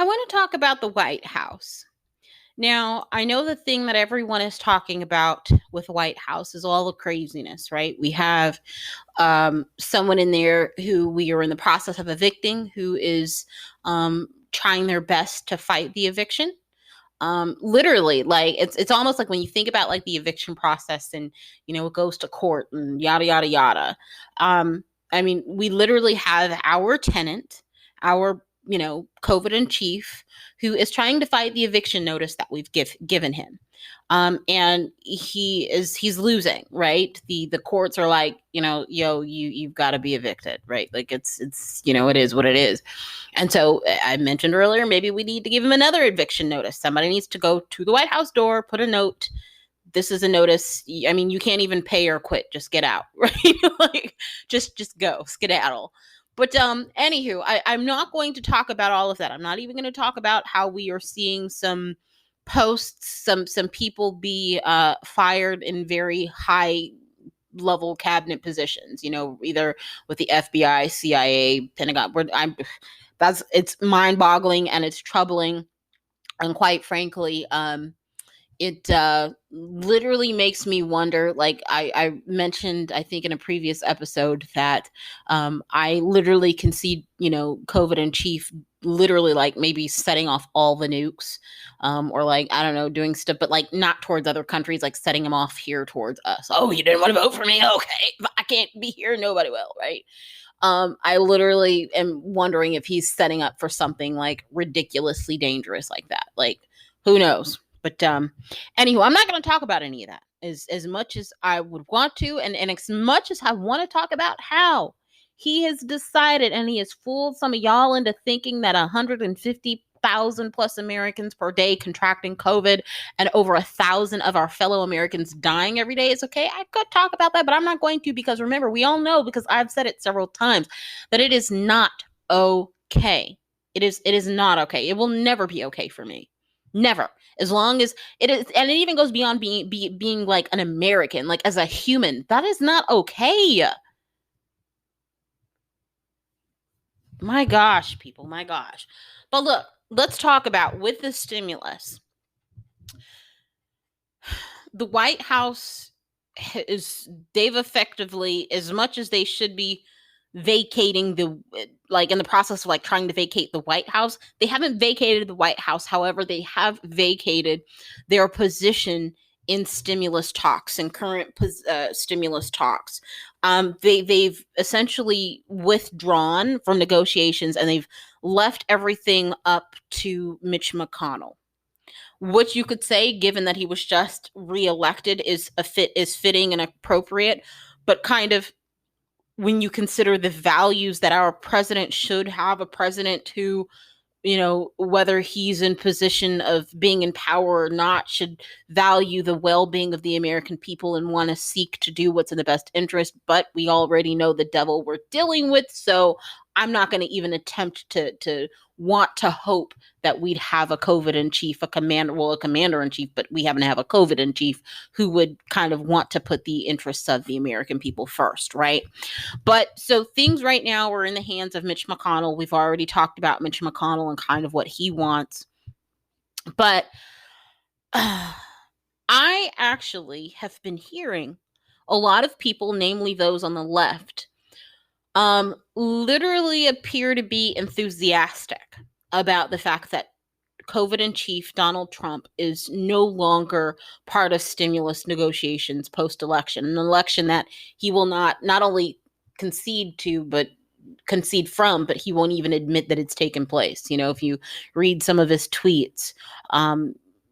I want to talk about the White House. Now, I know the thing that everyone is talking about with the White House is all the craziness, right? We have someone in there who we are in the process of evicting who is trying their best to fight the eviction. Literally, like it's almost like when you think about like the eviction process and it goes to court and yada yada yada. I mean, we literally have our tenant, our COVID in chief, who is trying to fight the eviction notice that we've given him. And he's losing, right? The courts are like, you've got to be evicted, right? Like it's it is what it is. And so I mentioned earlier, maybe we need to give him another eviction notice. Somebody needs to go to the White House door, put a note. This is a notice. I mean, you can't even pay or quit. Just get out, right? Like, just go, skedaddle. But anywho, I'm not going to talk about all of that. I'm not even going to talk about how we are seeing some posts, some people be fired in very high level cabinet positions. Either with the FBI, CIA, Pentagon. It's mind boggling and it's troubling, and quite frankly, it literally makes me wonder. Like I mentioned, I think in a previous episode that I literally can see, COVID in chief literally like maybe setting off all the nukes, or like, I don't know, doing stuff, but like not towards other countries, like setting them off here towards us. Oh, you didn't want to vote for me? Okay, if I can't be here, nobody will, right? I literally am wondering if he's setting up for something like ridiculously dangerous like that. Like, who knows? But anywho, I'm not going to talk about any of that as much as I would want to, and as much as I want to talk about how he has decided, and he has fooled some of y'all into thinking that 150,000 plus Americans per day contracting COVID and over 1,000 of our fellow Americans dying every day is okay. I could talk about that, but I'm not going to, because remember, we all know, because I've said it several times, that it is not okay. It is not okay. It will never be okay for me. Never. As long as it is, and it even goes beyond being like an American, like as a human, that is not okay. My gosh, people, my gosh. But look, let's talk about with the stimulus. The White House they've effectively, as much as they should be vacating in the process of like trying to vacate the White House, they haven't vacated the White House. However, they have vacated their position in stimulus talks and current stimulus talks. They've essentially withdrawn from negotiations, and they've left everything up to Mitch McConnell. Which you could say, given that he was just reelected, is fitting and appropriate, but kind of when you consider the values that our president should have, a president who, whether he's in position of being in power or not, should value the well-being of the American people and want to seek to do what's in the best interest. But we already know the devil we're dealing with, so I'm not going to even attempt to want to hope that we'd have a COVID in chief, a commander in chief, but we happen to have a COVID in chief who would kind of want to put the interests of the American people first, right? But so things right now are in the hands of Mitch McConnell. We've already talked about Mitch McConnell and kind of what he wants. But I actually have been hearing a lot of people, namely those on the left, literally appear to be enthusiastic about the fact that COVID in chief Donald Trump is no longer part of stimulus negotiations post-election, an election that he will not only concede from, but he won't even admit that it's taken place. If you read some of his tweets,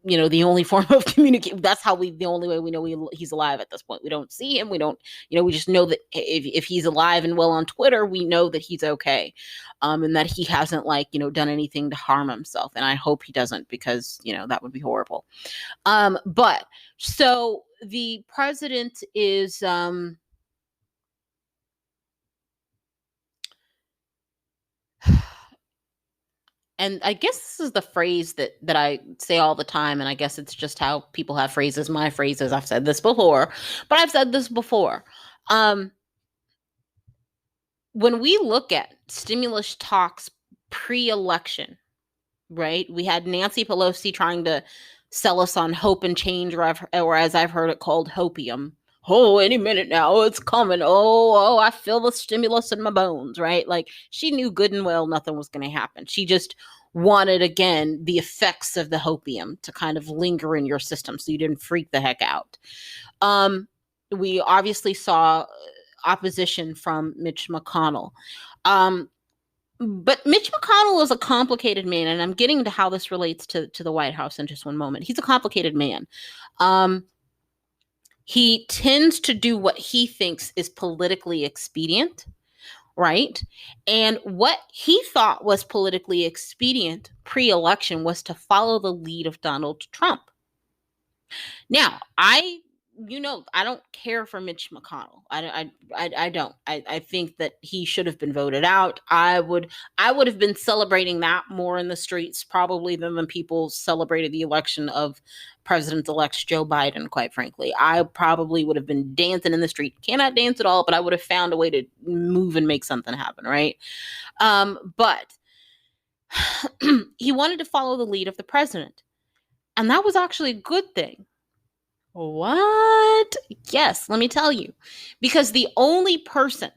the only form of communication, the only way we know he's alive at this point. We don't see him. We don't, we just know that if he's alive and well on Twitter, we know that he's okay. And that he hasn't done anything to harm himself. And I hope he doesn't, because, that would be horrible. But so the president is, and I guess this is the phrase that I say all the time, and I guess it's just how people have phrases. My phrases, I've said this before, but I've said this before. When we look at stimulus talks pre-election, right? We had Nancy Pelosi trying to sell us on hope and change, or as I've heard it called, hopium. Oh, any minute now, it's coming. Oh, I feel the stimulus in my bones, right? Like, she knew good and well nothing was going to happen. She just wanted, again, the effects of the hopium to kind of linger in your system so you didn't freak the heck out. We obviously saw opposition from Mitch McConnell. But Mitch McConnell is a complicated man, and I'm getting to how this relates to the White House in just one moment. He's a complicated man. He tends to do what he thinks is politically expedient, right? And what he thought was politically expedient pre-election was to follow the lead of Donald Trump. Now, I don't care for Mitch McConnell. I don't. I think that he should have been voted out. I would have been celebrating that more in the streets probably than when people celebrated the election of President-elect Joe Biden, quite frankly. I probably would have been dancing in the street. Cannot dance at all, but I would have found a way to move and make something happen, right? But he wanted to follow the lead of the president. And that was actually a good thing. What? Yes, let me tell you. Because the only person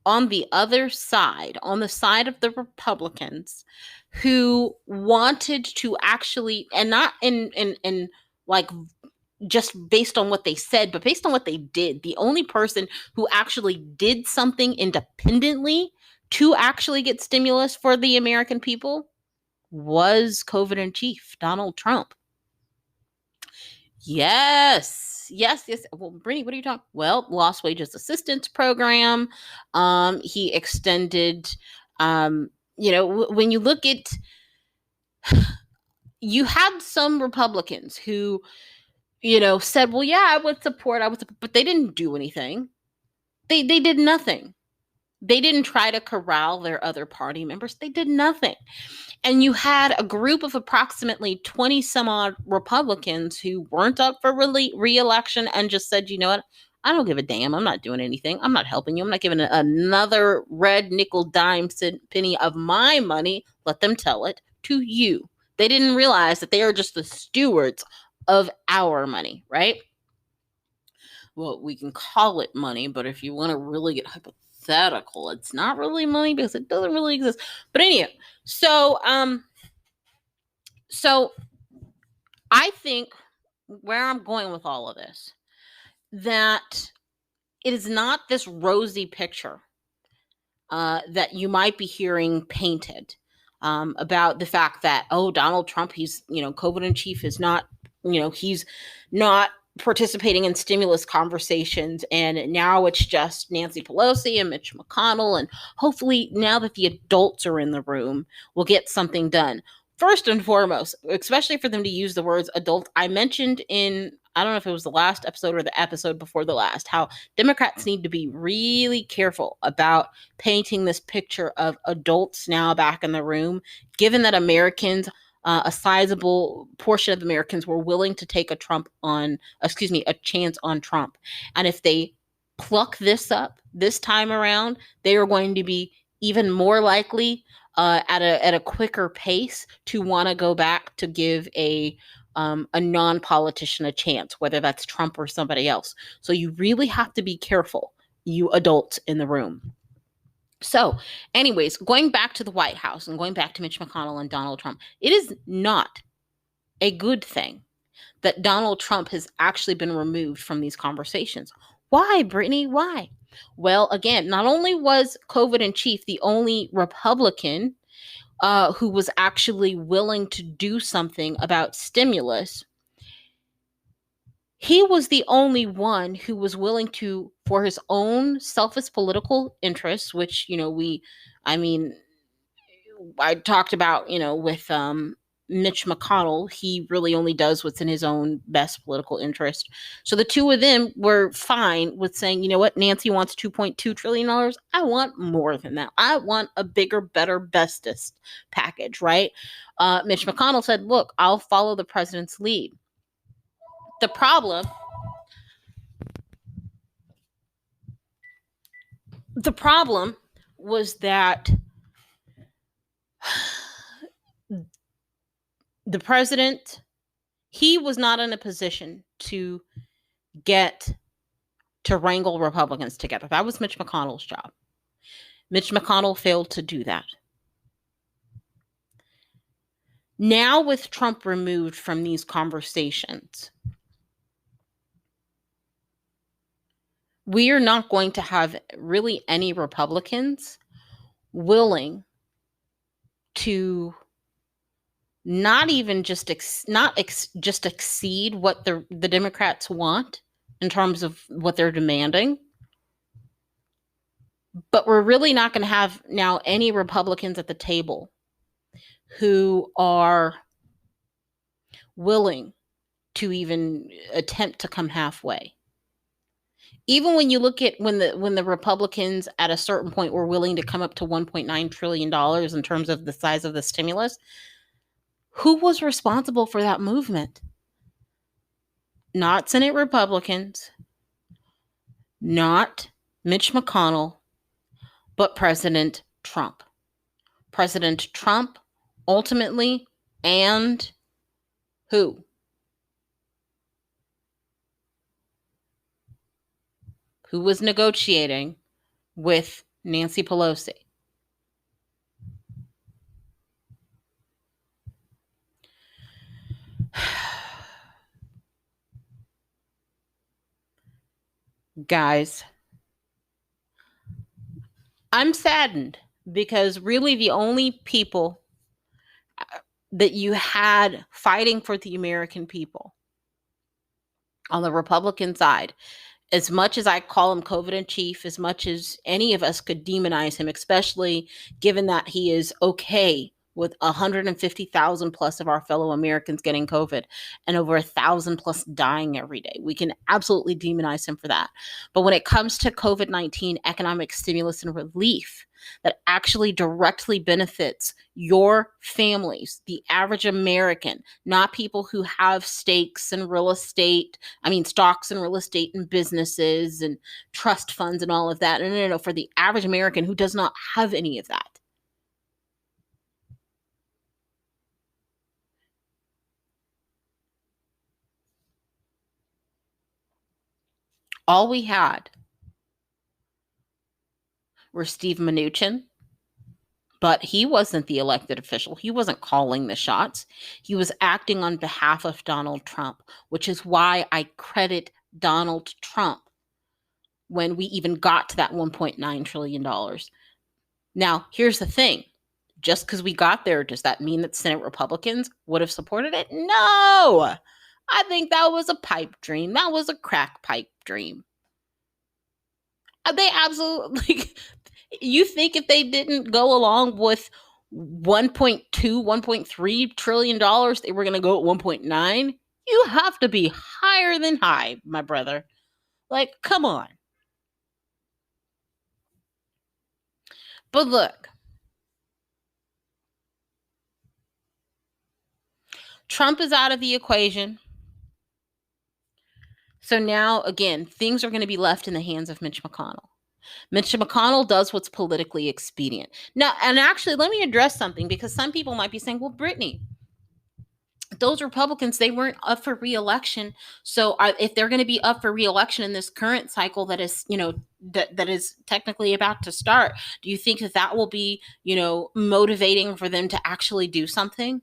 on the other side, on the side of the Republicans, who wanted to actually, and not in like just based on what they said, but based on what they did, the only person who actually did something independently to actually get stimulus for the American people was COVID in chief, Donald Trump. Yes. Well, Brittany, what are you talking? Well, lost wages assistance program. He extended. When you look at, you had some Republicans who, said, "Well, yeah, I would support," but they didn't do anything. They did nothing. They didn't try to corral their other party members. They did nothing. And you had a group of approximately 20 some odd Republicans who weren't up for re-election and just said, you know what? I don't give a damn. I'm not doing anything. I'm not helping you. I'm not giving another red nickel dime penny of my money. Let them tell it to you. They didn't realize that they are just the stewards of our money, right? Well, we can call it money, but if you want to really get hypothetical, it's not really money because it doesn't really exist. But anyway, so I think where I'm going with all of this, that it is not this rosy picture that you might be hearing painted about the fact that, oh, Donald Trump, he's, COVID in chief is not, he's not participating in stimulus conversations, and now it's just Nancy Pelosi and Mitch McConnell, and hopefully now that the adults are in the room, we'll get something done. First and foremost, especially for them to use the words adult, I mentioned in, I don't know if it was the last episode or the episode before the last, how Democrats need to be really careful about painting this picture of adults now back in the room, given that Americans, a sizable portion of Americans were willing to take a chance on Trump. And if they pluck this up this time around, they are going to be even more likely at a quicker pace to want to go back to give a non-politician a chance, whether that's Trump or somebody else. So you really have to be careful, you adults in the room. So, anyways, going back to the White House and going back to Mitch McConnell and Donald Trump, it is not a good thing that Donald Trump has actually been removed from these conversations. Why, Brittany? Why? Well, again, not only was COVID in chief the only Republican who was actually willing to do something about stimulus, he was the only one who was willing to, for his own selfish political interests, which, I talked about, with Mitch McConnell, he really only does what's in his own best political interest. So the two of them were fine with saying, you know what, Nancy wants $2.2 trillion. I want more than that. I want a bigger, better, bestest package, right? Mitch McConnell said, look, I'll follow the president's lead. The problem was that The president, he was not in a position to wrangle Republicans together. That was Mitch McConnell's job. Mitch McConnell failed to do that. Now, with Trump removed from these conversations, we are not going to have really any Republicans willing to not even just just exceed what the Democrats want in terms of what they're demanding. But we're really not going to have now any Republicans at the table who are willing to even attempt to come halfway. Even when you look at when the Republicans at a certain point were willing to come up to $1.9 trillion in terms of the size of the stimulus, who was responsible for that movement? Not Senate Republicans, not Mitch McConnell, but President Trump. President Trump ultimately, and who? Who was negotiating with Nancy Pelosi? Guys, I'm saddened because really the only people that you had fighting for the American people on the Republican side, as much as I call him COVID in chief, as much as any of us could demonize him, especially given that he is okay with 150,000 plus of our fellow Americans getting COVID and over 1,000 plus dying every day. We can absolutely demonize him for that. But when it comes to COVID-19 economic stimulus and relief that actually directly benefits your families, the average American, not people who have stocks and real estate and businesses and trust funds and all of that. No, for the average American who does not have any of that. All we had were Steve Mnuchin, but he wasn't the elected official. He wasn't calling the shots. He was acting on behalf of Donald Trump, which is why I credit Donald Trump when we even got to that $1.9 trillion. Now, here's the thing. Just because we got there, does that mean that Senate Republicans would have supported it? No! I think that was a pipe dream. That was a crack pipe dream. They absolutely... You think if they didn't go along with $1.2, $1.3 trillion, they were going to go at 1.9? You have to be higher than high, my brother. Like, come on. But look, Trump is out of the equation. So now, again, things are going to be left in the hands of Mitch McConnell. Mitch McConnell does what's politically expedient. Now, and actually, let me address something, because some people might be saying, well, Brittany, those Republicans, they weren't up for re-election. So if they're going to be up for re-election in this current cycle that is, that is technically about to start, do you think that will be, motivating for them to actually do something?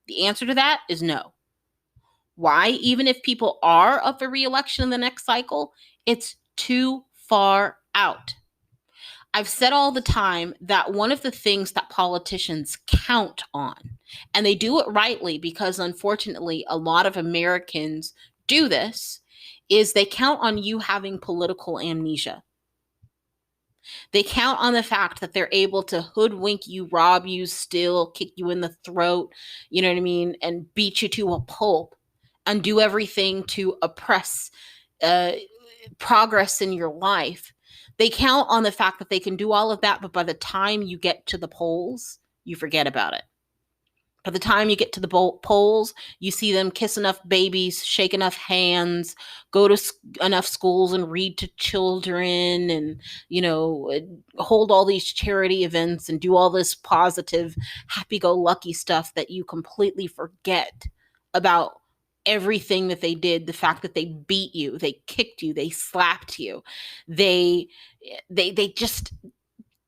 The answer to that is no. Why? Even if people are up for re-election in the next cycle, it's too far out. I've said all the time that one of the things that politicians count on, and they do it rightly because unfortunately a lot of Americans do this, is they count on you having political amnesia. They count on the fact that they're able to hoodwink you, rob you, steal, kick you in the throat, and beat you to a pulp and do everything to oppress progress in your life. They count on the fact that they can do all of that, but by the time you get to the polls, you forget about it. By the time you get to the polls, you see them kiss enough babies, shake enough hands, go to enough schools and read to children, and, hold all these charity events and do all this positive, happy-go-lucky stuff that you completely forget about everything that they did. The fact that they beat you, they kicked you, they slapped you, they just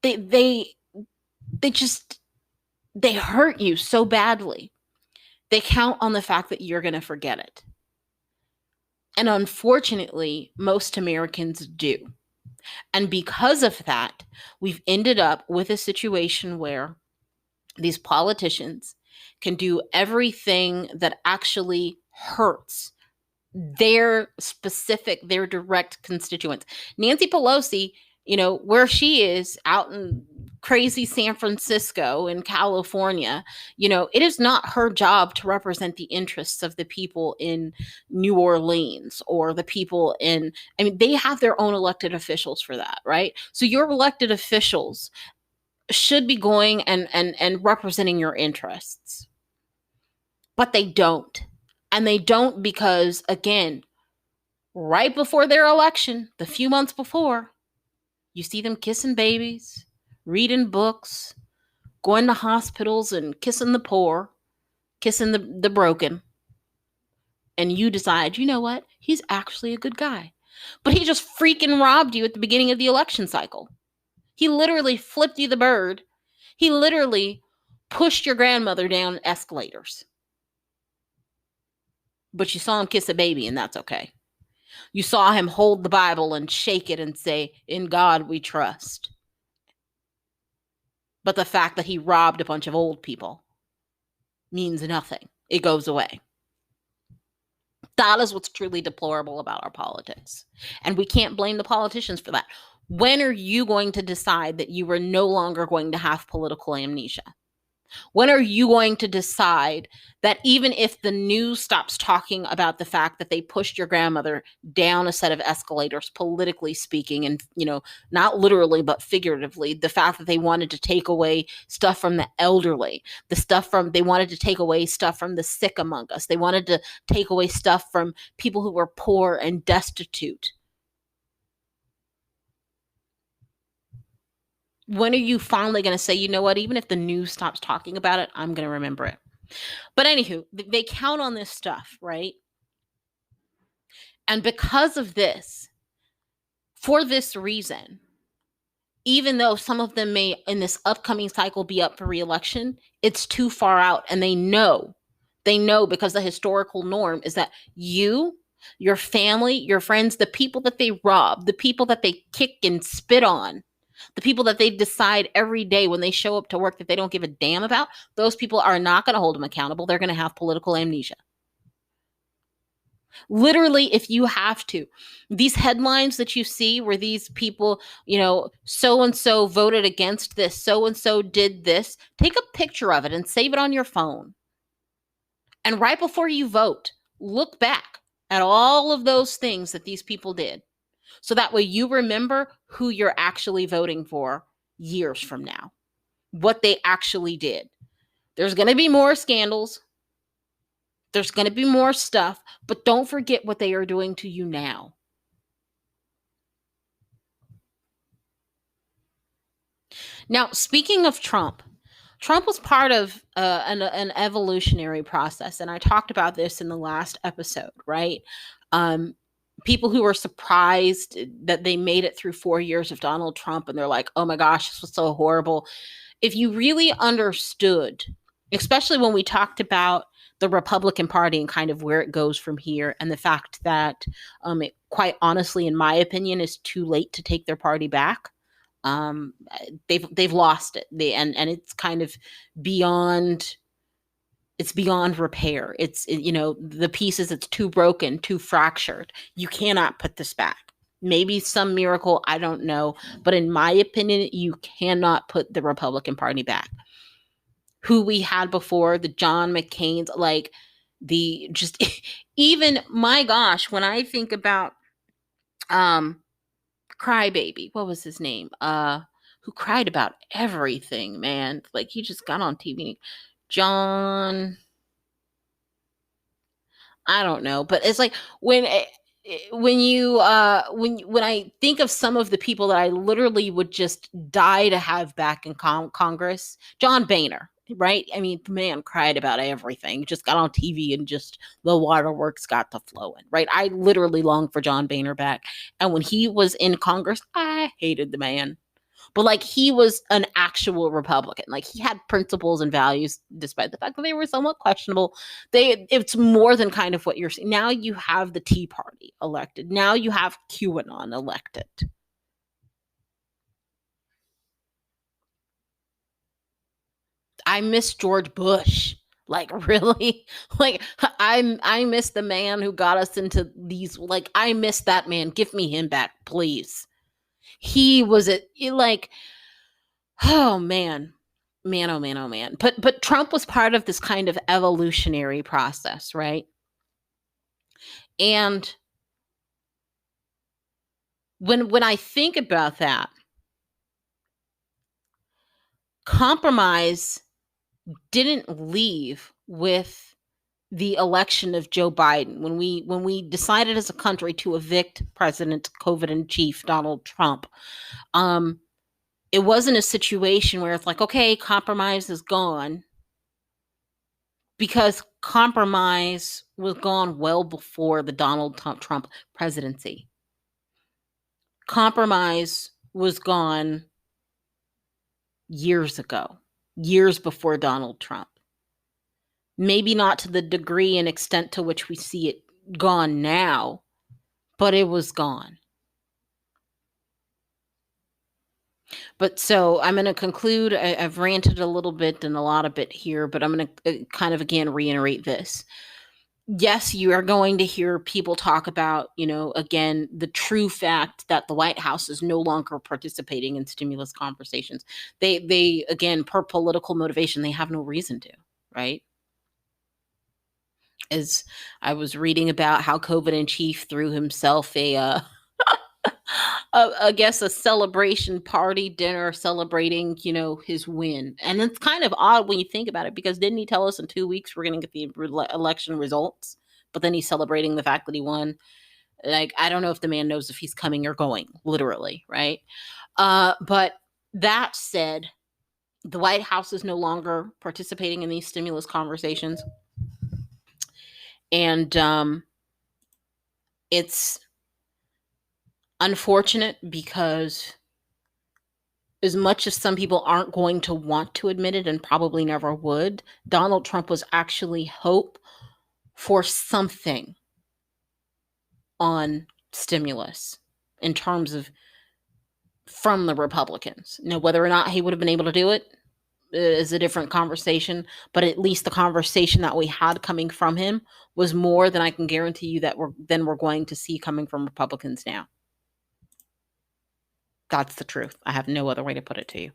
they just they hurt you so badly. They count on the fact that you're going to forget it. And unfortunately, most Americans do. And because of that, we've ended up with a situation where these politicians can do everything that actually hurts their direct constituents. Nancy Pelosi, where she is out in crazy San Francisco in California, it is not her job to represent the interests of the people in New Orleans or the people they have their own elected officials for that, right? So your elected officials should be going and representing your interests. But they don't. And they don't because, again, right before their election, the few months before, you see them kissing babies, reading books, going to hospitals and kissing the poor, kissing the broken. And you decide, you know what? He's actually a good guy. But he just freaking robbed you at the beginning of the election cycle. He literally flipped you the bird. He literally pushed your grandmother down escalators. But you saw him kiss a baby, and that's okay. You saw him hold the Bible and shake it and say, "In God we trust." But the fact that he robbed a bunch of old people means nothing. It goes away. That is what's truly deplorable about our politics. And we can't blame the politicians for that. When are you going to decide that you are no longer going to have political amnesia? When are you going to decide that even if the news stops talking about the fact that they pushed your grandmother down a set of escalators, politically speaking, and, not literally, but figuratively, the fact that they wanted to take away stuff from the elderly, they wanted to take away stuff from the sick among us. They wanted to take away stuff from people who were poor and destitute. When are you finally going to say, you know what, even if the news stops talking about it, I'm going to remember it? But anywho, they count on this stuff, right? And because of this, for this reason, even though some of them may in this upcoming cycle be up for re-election, it's too far out. And they know because the historical norm is that you, your family, your friends, the people that they rob, the people that they kick and spit on, the people that they decide every day when they show up to work that they don't give a damn about, those people are not going to hold them accountable. They're going to have political amnesia. Literally, if you have to. These headlines that you see where these people, so-and-so voted against this, so-and-so did this, take a picture of it and save it on your phone. And right before you vote, look back at all of those things that these people did. So that way you remember who you're actually voting for years from now, what they actually did. There's going to be more scandals. There's going to be more stuff, but don't forget what they are doing to you now. Now, speaking of Trump was part of an evolutionary process, and I talked about this in the last episode, right? People who were surprised that they made it through 4 years of Donald Trump, and they're like, oh my gosh, this was so horrible. If you really understood, especially when we talked about the Republican Party and kind of where it goes from here, and the fact that it, quite honestly, in my opinion, is too late to take their party back. They've lost it. And it's kind of beyond repair. It's, the pieces, it's too broken, too fractured. You cannot put this back. Maybe some miracle, I don't know. But in my opinion, you cannot put the Republican Party back. Who we had before, the John McCain's, even, my gosh, when I think about Crybaby, what was his name? Who cried about everything, man. Like, he just got on TV. John, I don't know, but it's like when I think of some of the people that I literally would just die to have back in Congress, John Boehner, right? I mean, the man cried about everything, just got on TV and just the waterworks got to flowing, right? I literally long for John Boehner back. And when he was in Congress, I hated the man. But like he was an actual Republican. Like he had principles and values, despite the fact that they were somewhat questionable. It's more than kind of what you're seeing. Now you have the Tea Party elected. Now you have QAnon elected. I miss George Bush. Like really? Like I miss the man who got us into these, like I miss that man. Give me him back, please. He was like, oh man. Man, oh man, oh man. But Trump was part of this kind of evolutionary process, right? And when I think about that, compromise didn't leave with the election of Joe Biden. When we decided as a country to evict President COVID in chief Donald Trump, it wasn't a situation where it's like, okay, compromise is gone, because compromise was gone well before the Donald Trump presidency. Compromise was gone years ago, years before Donald Trump. Maybe not to the degree and extent to which we see it gone now, but it was gone. But so I'm going to conclude. I've ranted a little bit and a lot of it here, but I'm going to kind of again reiterate this. Yes, you are going to hear people talk about, again, the true fact that the White House is no longer participating in stimulus conversations. They again, per political motivation, they have no reason to, right? As I was reading about how COVID in chief threw himself I guess a celebration party dinner celebrating, his win. And it's kind of odd when you think about it, because didn't he tell us in 2 weeks we're going to get the election results? But then he's celebrating the fact that he won. Like, I don't know if the man knows if he's coming or going, literally, right? But that said, the White House is no longer participating in these stimulus conversations. And it's unfortunate because as much as some people aren't going to want to admit it and probably never would, Donald Trump was actually hope for something on stimulus in terms of from the Republicans. Now, whether or not he would have been able to do it is a different conversation, but at least the conversation that we had coming from him was more than I can guarantee you that we're going to see coming from Republicans now. That's the truth. I have no other way to put it to you.